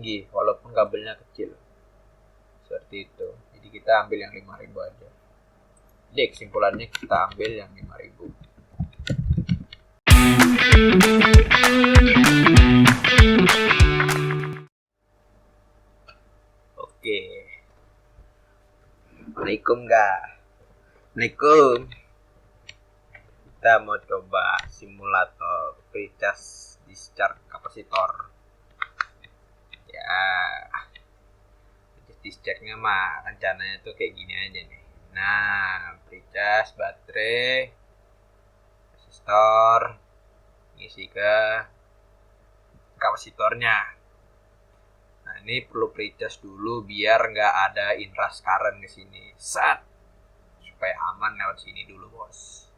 tinggi walaupun kabelnya kecil. Seperti itu. Jadi kita ambil yang 5000 aja. Jadi kesimpulannya kita ambil yang 5000. Oke. Assalamualaikum enggak? Assalamualaikum. Kita mau coba simulator precharge discharge kapasitor. Ya, discharge-nya mah rencananya tuh kayak gini aja nih. Nah, precharge baterai, resistor, ngisi ke kapasitornya. Nah, ini perlu precharge dulu biar nggak ada inrush current di sini. Sat, supaya aman lewat sini dulu, bos.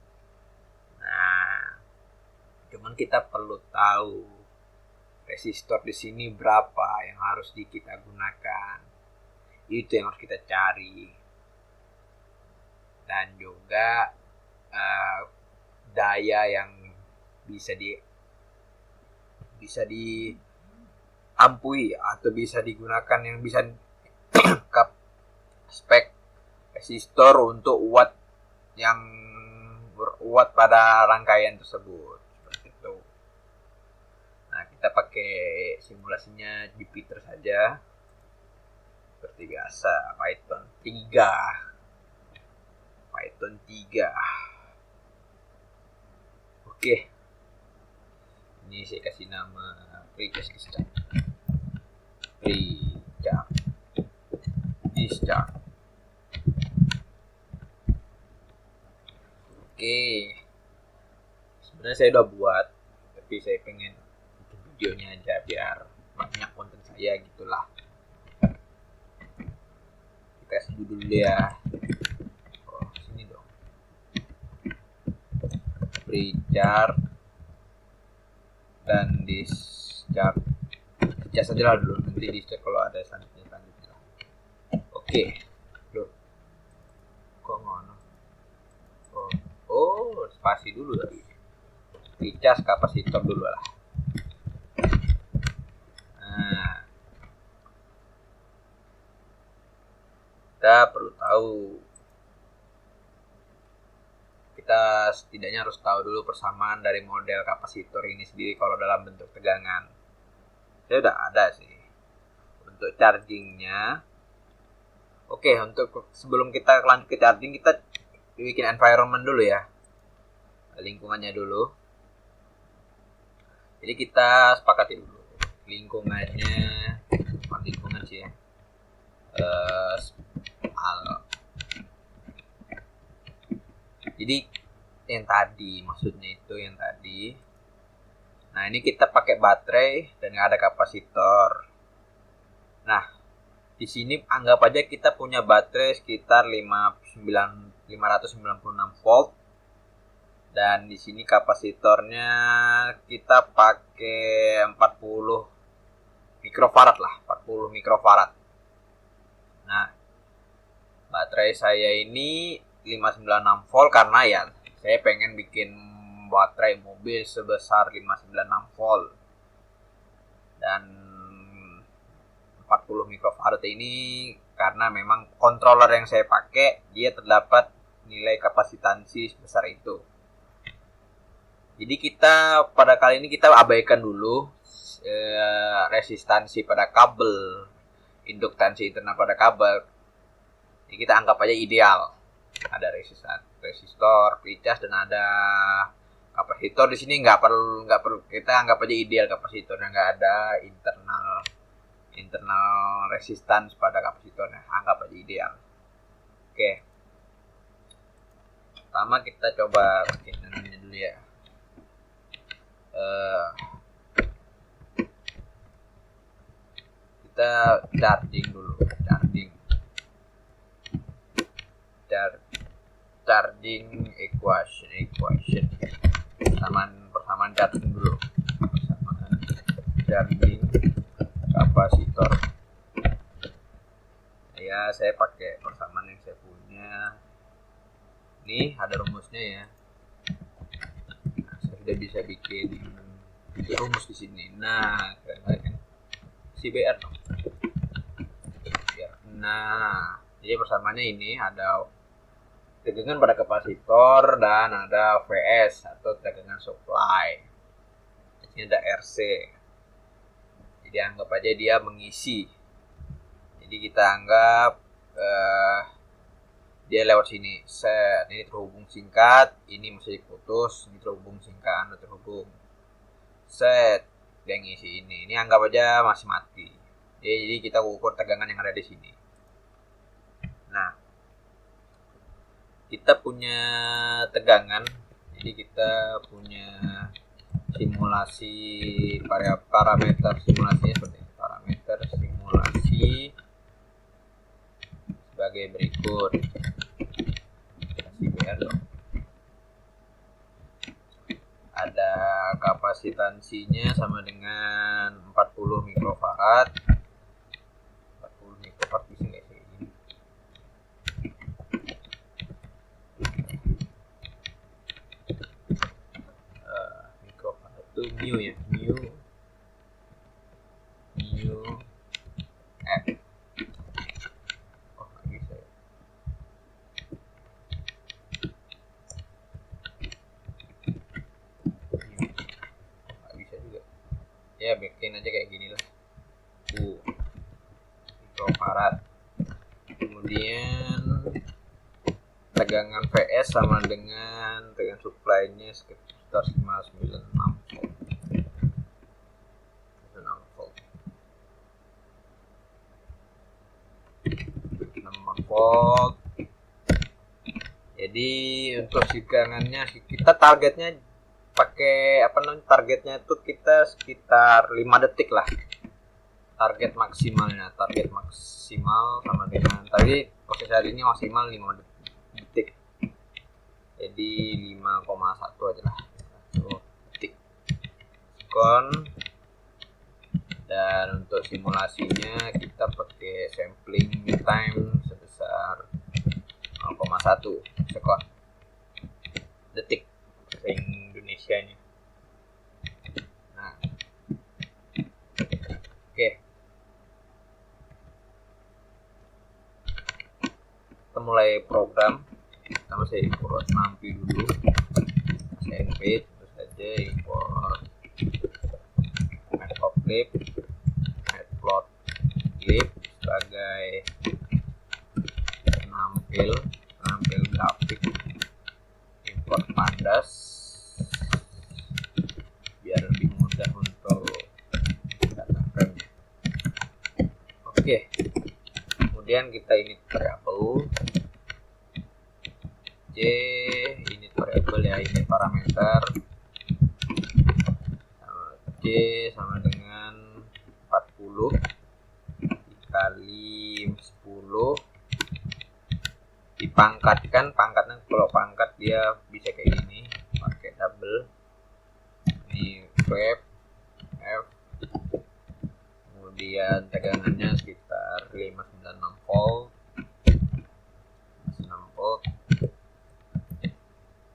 Nah, cuman kita perlu tahu resistor di sini berapa yang harus kita gunakan. Itu yang harus kita cari. Dan juga daya yang bisa diampui atau bisa digunakan, yang bisa spek resistor untuk watt yang berwatt pada rangkaian tersebut. Seperti itu. Nah, kita pakai simulasinya Jupyter saja. Seperti biasa, Python 3. Oke. Ini saya kasih nama precharge discharge. Oke. Sebenarnya saya udah buat, tapi saya pengen videonya aja biar banyak konten saya gitulah. Kita kasih judul dulu ya. Oh, sini dong. Precharge dan discharge. Discharge aja lah dulu, nanti discharge kalau ada selanjutnya. Oke. Loh. Kok ngono? Oh, spasi dulu tadi. Precharge kapasitor dulu lah. Nah, kita perlu tahu, kita setidaknya harus tahu dulu persamaan dari model kapasitor ini sendiri kalau dalam bentuk tegangan. Saya udah ada sih untuk chargingnya. Oke, untuk sebelum kita lanjut ke charging, kita bikin environment dulu ya, lingkungannya dulu. Jadi kita sepakati dulu lingkungannya, bukan lingkungan sih ya, jadi yang tadi, maksudnya itu yang tadi. Nah, ini kita pakai baterai dan nggak ada kapasitor. Nah, di sini anggap aja kita punya baterai sekitar 596 volt. Dan di sini kapasitornya kita pakai 40 mikrofarad lah, 40 mikrofarad. Nah, baterai saya ini 596 volt karena ya saya pengen bikin baterai mobil sebesar 596 volt. Dan 40 mikrofarad ini karena memang controller yang saya pakai dia terdapat nilai kapasitansi sebesar itu. Jadi kita pada kali ini kita abaikan dulu resistansi pada kabel, induktansi internal pada kabel. Jadi kita anggap aja ideal. Ada resistor, precharge dan ada kapasitor. Di sini nggak perlu kita anggap aja ideal kapasitornya, nggak ada internal resistance pada kapasitornya, anggap aja ideal. Oke. Pertama kita coba bikin namanya dulu ya. Kita charging dulu, charging equation persamaan charging dulu, persamaan charging kapasitor. Ya, saya pakai persamaan yang saya punya. Ini ada rumusnya ya. Nah, saya sudah bisa bikin rumus di sini. Nah, keren kan? CBR dong. Nah, jadi persamaannya ini ada tegangan pada kapasitor dan ada VS atau tegangan supply. Ini ada RC. Jadi anggap aja dia mengisi. Jadi kita anggap dia lewat sini. Set, ini terhubung singkat, ini masih putus, ini terhubung singkat, ini terhubung. Set, dia ngisi ini. Ini anggap aja masih mati. Jadi kita ukur tegangan yang ada di sini. Nah, kita punya tegangan, jadi kita punya simulasi parameter simulasinya seperti ini. Parameter simulasi sebagai berikut. Ada kapasitansinya sama dengan 40 mikrofarad. 40 mikrofarad bisa nggak sih ini? Mikrofarad itu mu ya, mu f. Oh nggak bisa ya. Nggak bisa juga. Ya bikin aja kayak gini lah. Mikrofarad. Kemudian tegangan VS sama dengan tegangan supply-nya sekitar 596 volt. 6 volt. Jadi untuk tegangannya kita targetnya pakai targetnya itu kita sekitar 5 detik lah. Target maksimal sama dengan tadi proses hari ini maksimal 5 detik. Jadi 5,1 aja lah. 1 detik. Kon. Dan untuk simulasinya kita pakai sampling time sebesar 0,1 sekon detik bahasa Indonesianya. Nah, oke. Kita mulai program. Pertama saya import nampi dulu. Saya import terus saja import matplotlib sebagai penampil grafik, import pandas biar lebih mudah untuk data frame-nya. Oke. Kemudian kita init variable J, init variable ya, ini parameter J sama dengan 40 dikali 10 dipangkatkan. Pangkatnya kalau pangkat dia bisa kayak gini pakai double, ini web F, kemudian tegangannya sekitar 596 volt,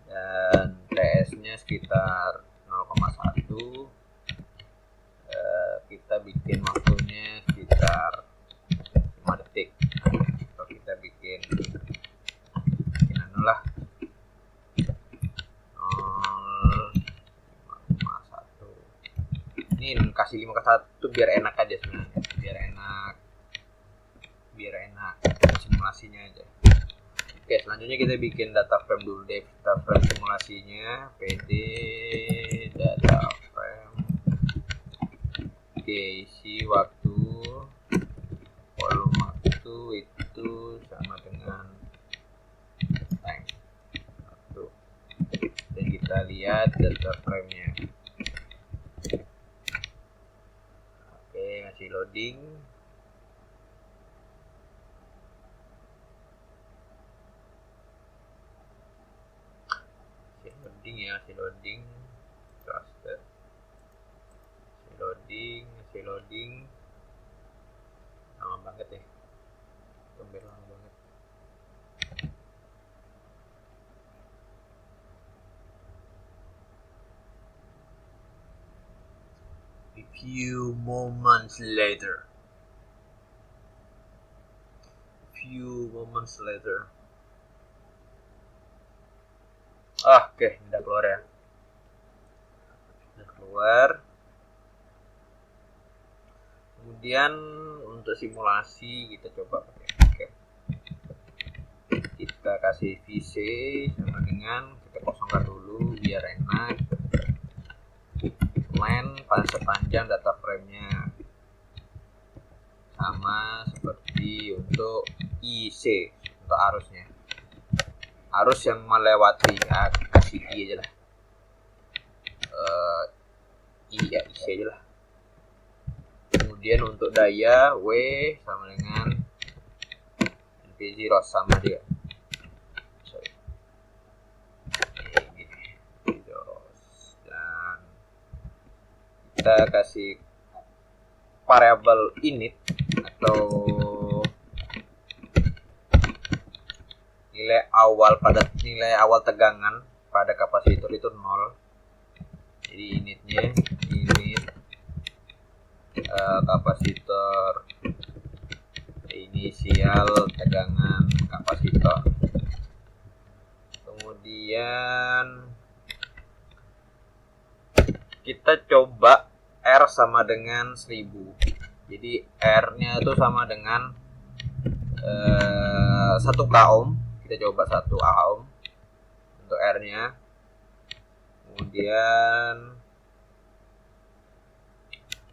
dan TS nya sekitar 0,1. Kita bikin waktunya sekitar 5 detik. Atau kita bikin lah 5,1. Ini kasih 5,1 biar enak aja sebenarnya, biar enak simulasinya aja. Oke, selanjutnya kita bikin data frame dulu deh. Data frame simulasinya pd data frame. Oke, isi waktu, volume waktu itu sama dengan time waktu. Dan kita lihat data frame-nya. Oke, masih loading. Masih loading. Trusted. Masih loading. Lama banget ya. Hampir lama banget. few moments later. Oke, ini udah keluar ya. Udah keluar. Kemudian untuk simulasi kita coba pakai recap. Kita kasih VC sama dengan kita kosongkan dulu biar enak. Length sepanjang data frame-nya sama seperti untuk IC untuk arusnya. Arus yang melewati kasih I aja lah. IC aja lah. Kemudian untuk daya W sama dengan NP0 sama dia. Dan kita kasih variabel init atau nilai awal tegangan pada kapasitor itu 0. Jadi initnya kapasitor inisial tegangan kapasitor. Kemudian kita coba R sama dengan 1000. Jadi R-nya itu sama dengan 1 ohm. Kita coba 1 ohm untuk R-nya. Kemudian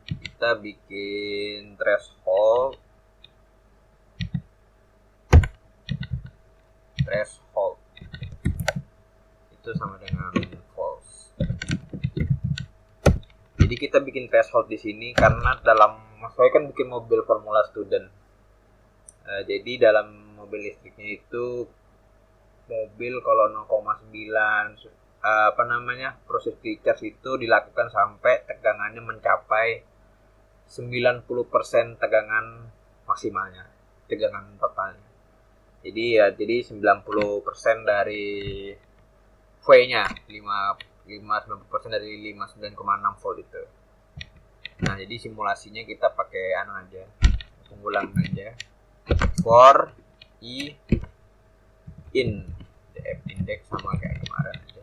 kita bikin threshold itu sama dengan false. Jadi kita bikin threshold di sini karena saya kan bikin mobil Formula Student. Jadi dalam mobil listriknya itu mobil kalau 0,9 proses recharge itu dilakukan sampai tegangannya mencapai 90% tegangan maksimalnya, tegangan totalnya. Jadi 90% dari V-nya 90% dari 59,6 volt itu. Nah, jadi simulasinya kita pakai aja, penggulang aja. For I in df index sama kayak kemarin aja.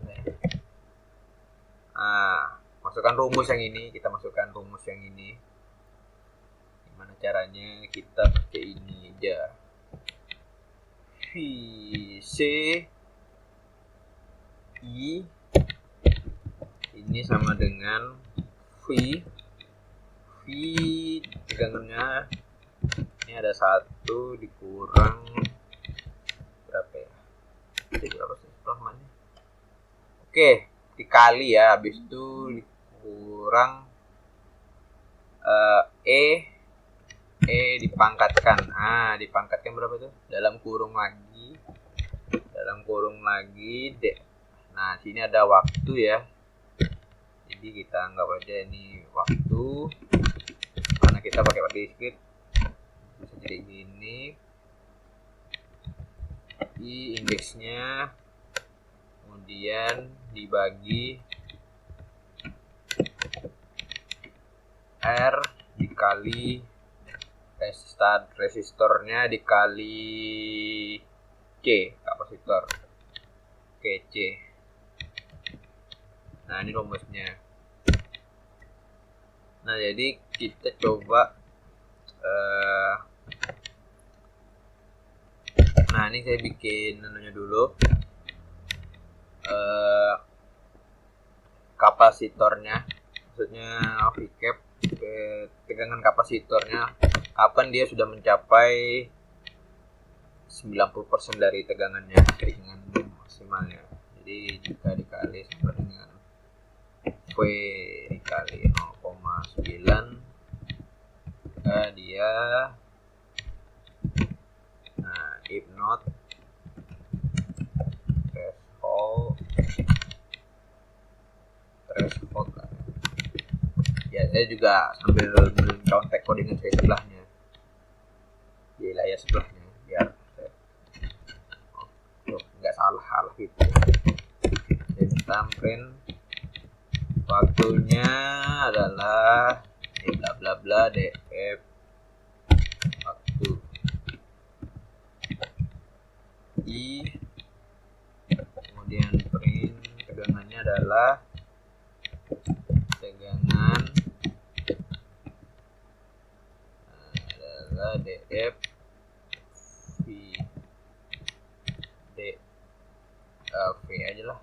Masukkan rumus yang ini, Gimana caranya? Kita pakai ini aja. VC I ini sama dengan V tegangannya ini ada 1 dikurang berapa ya? Berapa sih rahmannya? Oke, dikali ya, habis itu dikurang dipangkatkan. Dipangkatkan berapa tuh? Dalam kurung lagi D. Nah, sini ada waktu ya. Jadi kita anggap aja ini waktu. Karena kita pakai discrete bisa jadi gini. Indeksnya kemudian dibagi R dikali resistornya dikali C kapasitor C. Nah, ini rumusnya. Nah, jadi kita coba nah, ini saya bikin dulu kapasitornya, maksudnya recap tegangan kapasitornya kapan dia sudah mencapai 90% dari tegangan maksimalnya. Jadi jika dikali sama dengan V dikali 0,9 dia if not threshold ya. Saya juga sambil contek codingan saya sebelahnya di layar sebelahnya biar nggak salah gitu. Dan tamrin waktunya adalah bla bla bla df waktu i, kemudian print tegangannya adalah df v d v aja lah.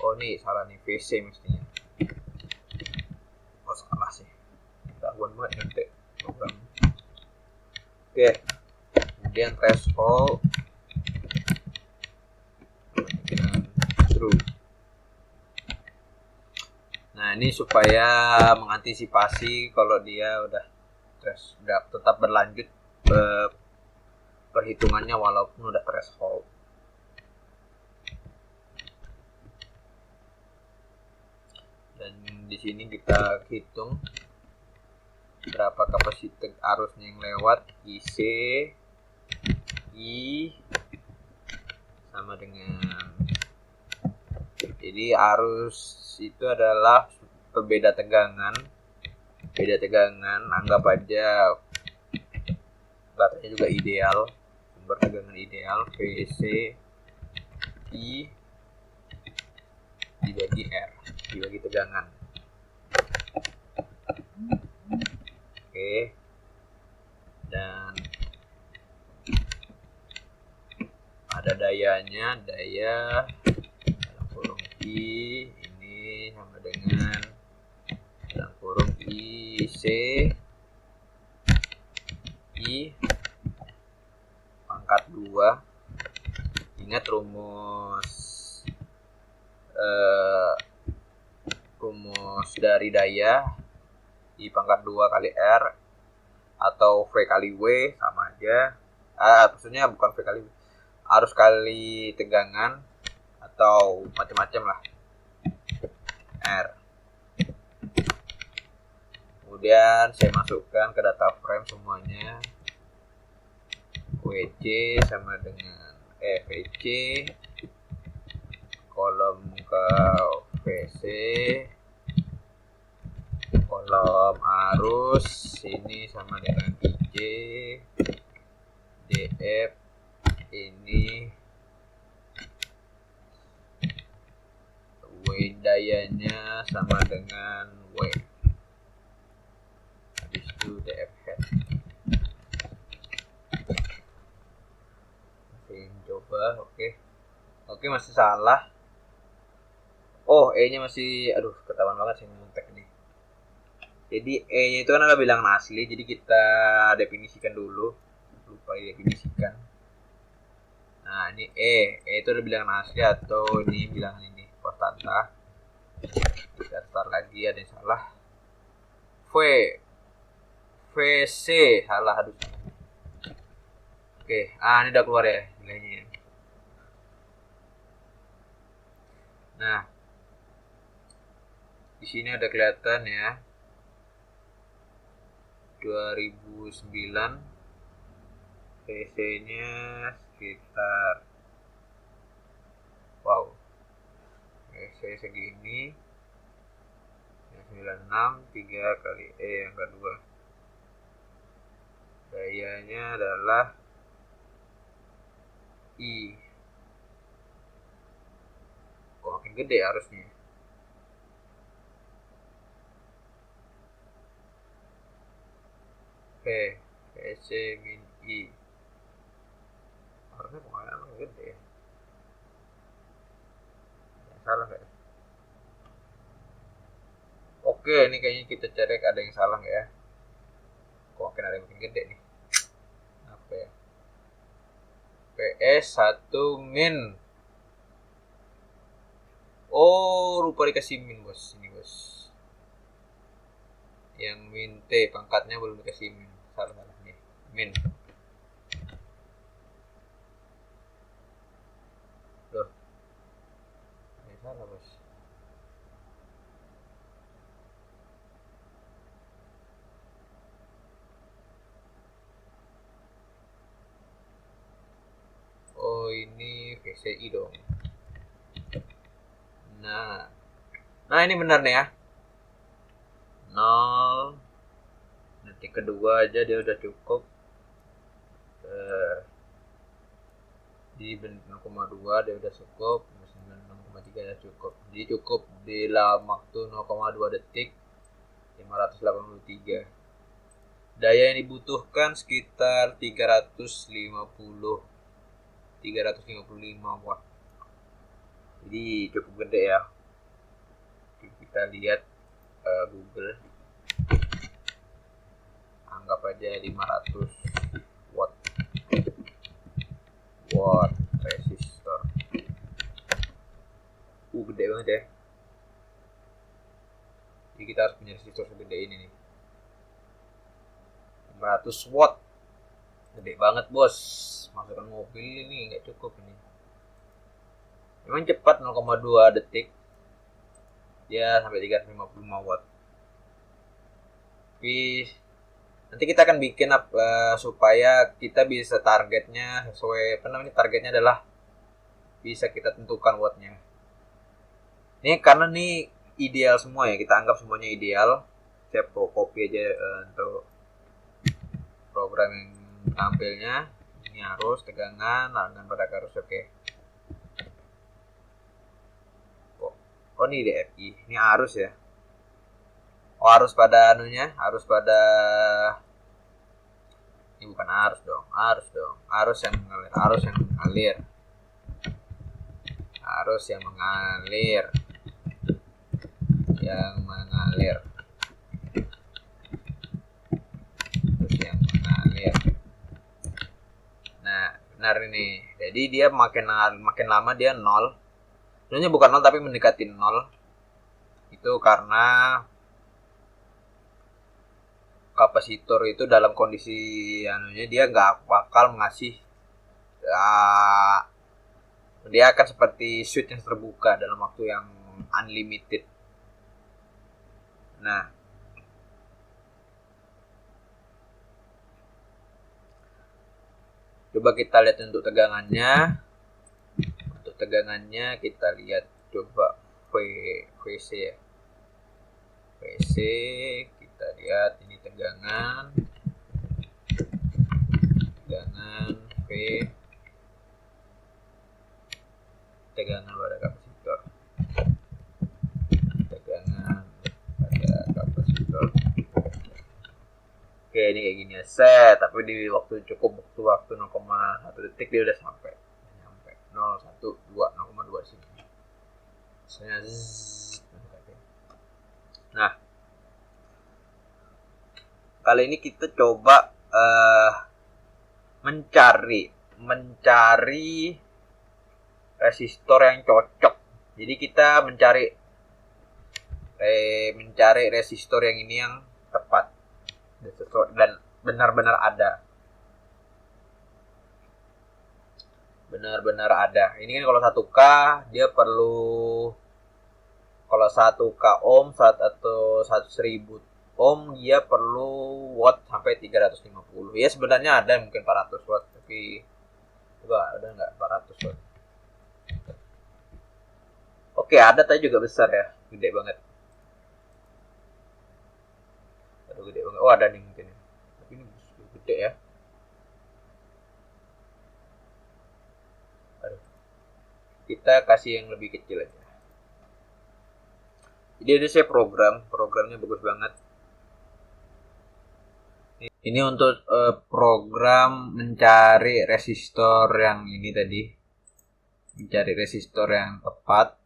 Oh nih salah nih, vc mestinya. Oh salah sih, ketahuan banget nanti program. Oke, kemudian threshold true. Nah ini supaya mengantisipasi kalau dia udah tetap berlanjut perhitungannya walaupun udah threshold. Dan di sini kita hitung berapa kapasitas arusnya yang lewat, IC I sama dengan, jadi arus itu adalah beda tegangan, anggap aja baterainya juga ideal, sumber tegangan ideal, VC I dibagi R, dibagi tegangan. Oke, dan ada dayanya, daya dalam kurung I ini sama dengan dalam kurung IC I pangkat 2. Ingat rumus dari daya I pangkat 2 kali R atau V kali W sama aja. Maksudnya bukan V kali W, arus kali tegangan atau macam-macam lah, R. Kemudian saya masukkan ke data frame semuanya, WC sama dengan VC, kolom ke VC, kolom arus ini sama dengan IJ, DF ini, W dayanya sama dengan W, habis itu DF head. Coba, oke masih salah. Oh, E-nya masih, aduh ketahuan banget sih ngontek nih. Jadi E-nya itu kan adalah bilangan asli, jadi kita definisikan dulu. Lupa definisikan. Nah, ini E itu adalah bilangan asli atau ini bilangan ini konstanta. Kita start lagi, ada yang salah. VC salah, aduh. Oke, ini udah keluar ya nilainya. Nah, di sini ada kelihatan ya, 2009 VC-nya sekitar, wow, VC segini, 96 3 kali yang kedua, dayanya adalah I. Kok makin gede harusnya. VC min I harusnya kemana gede ya, salah nggak? Oke, ini kayaknya kita cek ada yang salah nggak ya, kok makin ada yang makin gede nih, apa ya, PS 1 min, oh lupa dikasih min bos, ini bos, yang min T pangkatnya belum dikasih min, salah nih, min. Loh, ini salah bos. Oh ini VCI dong. Nah ini benar nih ya. 0 detik kedua aja dia udah cukup. Di 0,2 dia udah cukup, 0,3 ya cukup. Jadi cukup di dalam waktu 0,2 detik 583. Daya yang dibutuhkan sekitar 355 watt. Jadi cukup gede ya. Kita lihat Google. Anggap aja 500 watt. Watt resistor. Gede banget ya. Jadi kita harus punya resistor segede ini nih. 500 watt. Gede banget bos. Masukkan mobil ini nggak cukup ini. Memang cepat 0,2 detik. Ya sampai 355 watt. Tapi nanti kita akan bikin supaya kita bisa targetnya sesuai targetnya adalah bisa kita tentukan wattnya. Ini karena nih ideal semua ya, kita anggap semuanya ideal. Saya copy aja untuk program yang tampilnya. Ini arus, tegangan, dengan pada arus oke. Oh ini DFI, ini arus ya. Oh arus pada arus pada ini bukan arus dong, arus yang mengalir, arus yang mengalir, Nah benar ini, jadi dia makin lama dia 0. Sebenarnya bukan 0 tapi mendekati 0. Itu karena kapasitor itu dalam kondisi dia nggak bakal ngasih dia akan seperti switch yang terbuka dalam waktu yang unlimited. Nah coba kita lihat untuk tegangannya. Untuk tegangannya kita lihat coba VC ya. VC kita lihat ini tegangan V, tegangan pada kapasitor, Oke ini kayak gini ya set, tapi di waktu 0,1 detik dia udah sampai 0,1, 0,2 sini. Misalnya nah kali ini kita coba mencari resistor yang cocok. Jadi kita mencari resistor yang ini yang tepat dan benar-benar ada. Ini kan kalau 1K dia perlu, kalau 1K ohm atau 100.000 ohm dia perlu watt sampai 350. Ya sebenarnya ada mungkin 400 watt, tapi coba ada nggak 400 watt? Oke ada, tapi juga besar ya, gede banget. Oh ada nih mungkin, tapi ini gede ya. Kita kasih yang lebih kecil aja. Jadi ada saya programnya bagus banget. Ini untuk program mencari resistor yang ini tadi, mencari resistor yang tepat.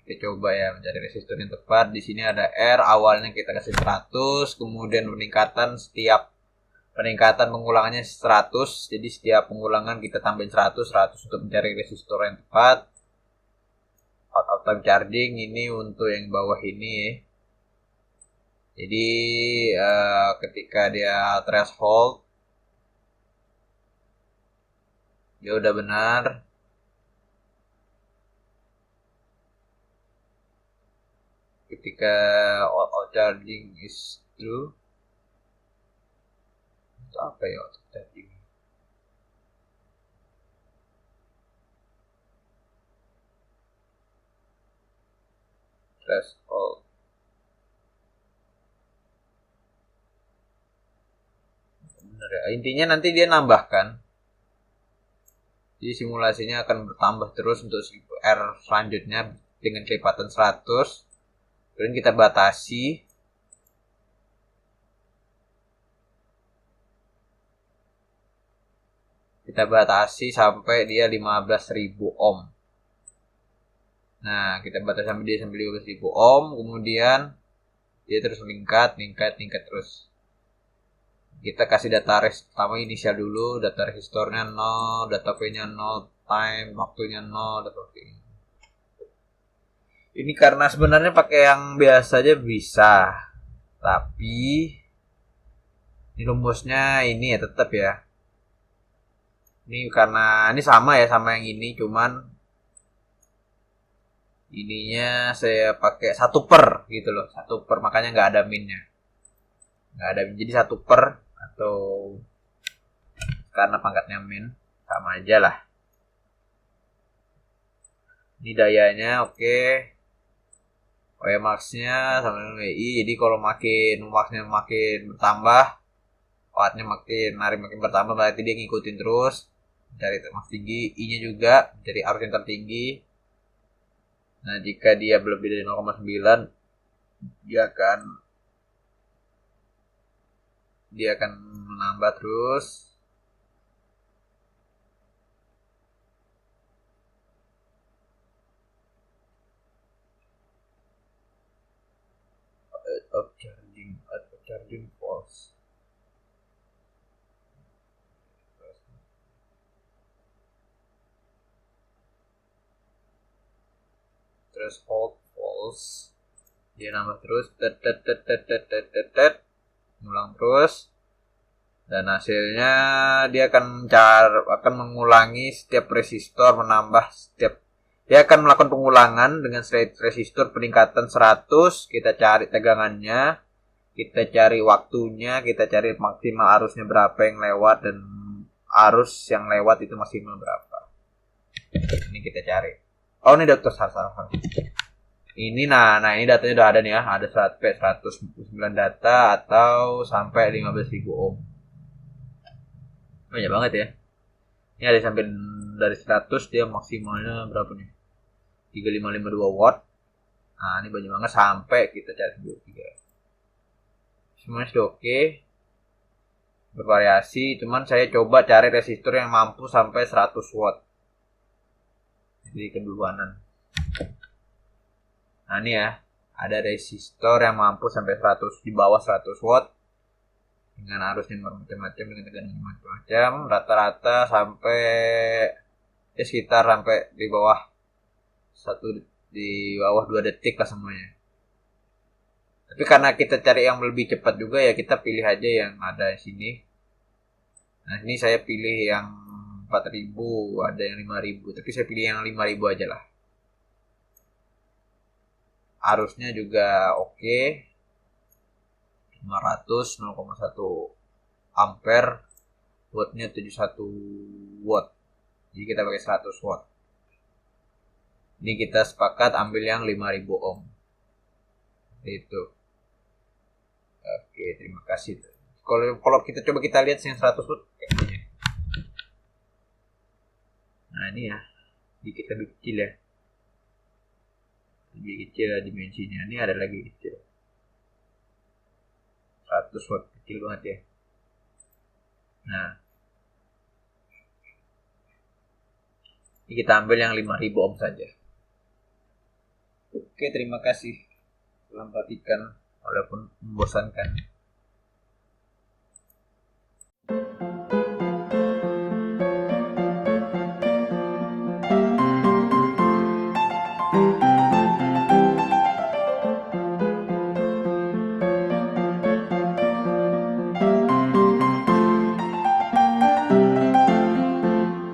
Kita coba ya mencari resistor yang tepat. Di sini ada R, awalnya kita kasih 100, kemudian peningkatan pengulangannya 100. Jadi setiap pengulangan kita tambahin 100 untuk mencari resistor yang tepat. Out of time charging ini untuk yang bawah ini ya. Jadi ketika dia threshold dia udah benar. Ketika out charging is true, apa ya out charging? Threshold Bener ya. Intinya nanti dia nambahkan. Jadi simulasinya akan bertambah terus untuk R selanjutnya dengan kecepatan 100. Kemudian kita batasi. Kita batasi sampai dia 15.000 ohm. Nah, kita batasi sampai dia sampai 15.000 ohm. Kemudian dia terus meningkat terus. Kita kasih data pertama inisial dulu, data resistornya 0, data V-nya 0, time, waktunya 0, data V. Ini karena sebenarnya pakai yang biasa aja bisa. Tapi ini rumusnya ini ya tetap ya. Ini karena ini sama ya sama yang ini, cuman ininya saya pakai 1/, gitu loh, 1/, makanya nggak ada minnya, nggak ada min. Jadi 1/, atau karena pangkatnya min sama aja lah. Ini dayanya oke. Max-nya sama dengan WI. Jadi kalau makin max-nya makin bertambah, wattnya makin bertambah, berarti dia ngikutin terus dari max tinggi. I-nya juga dari arus yang tertinggi. Nah, jika dia lebih dari 0,9, dia akan menambah terus. Charging force. Threshold false. Dia nambah terus, ngulang terus, dan hasilnya dia akan mengulangi setiap resistor, dia akan melakukan pengulangan dengan resistor peningkatan 100. Kita cari tegangannya, kita cari waktunya, kita cari maksimal arusnya berapa yang lewat, dan arus yang lewat itu maksimal berapa. Ini kita cari. Oh, ini Dr. Sarsaran. Ini ini datanya udah ada nih ya. Ada 109 data atau sampai 15.000 ohm. Banyak banget ya. Ini ada sampai dari 100, dia maksimalnya berapa nih? 3552 watt. Nah, ini banyak banget sampai kita cari 23. Semuanya sudah oke. Bervariasi, cuman saya coba cari resistor yang mampu sampai 100 watt. Jadi keduluanan. Nah, ini ya, ada resistor yang mampu sampai 100, di bawah 100 watt dengan arus yang macam-macam, dengan tegangan macam-macam, rata-rata sampai sekitar sampai di bawah 2 detik lah semuanya. Tapi karena kita cari yang lebih cepat juga ya, kita pilih aja yang ada di sini. Nah, ini saya pilih yang 4.000, ada yang 5.000, tapi saya pilih yang 5.000 aja lah. Arusnya juga oke. 500, 0,1 ampere, wattnya 71 watt. Jadi kita pakai 100 watt. Ini kita sepakat ambil yang 5.000 ohm. Itu. Oke, terima kasih. Kalau kita coba kita lihat yang 100 watt kayak gini. Nah, ini ya. Dikit lebih kecil ya. Lebih kecil dimensinya. Ini ada lagi kecil. 100 watt, kecil banget ya. Nah, ini kita ambil yang 5.000 ohm saja. Oke, terima kasih telah perhatikan walaupun membosankan.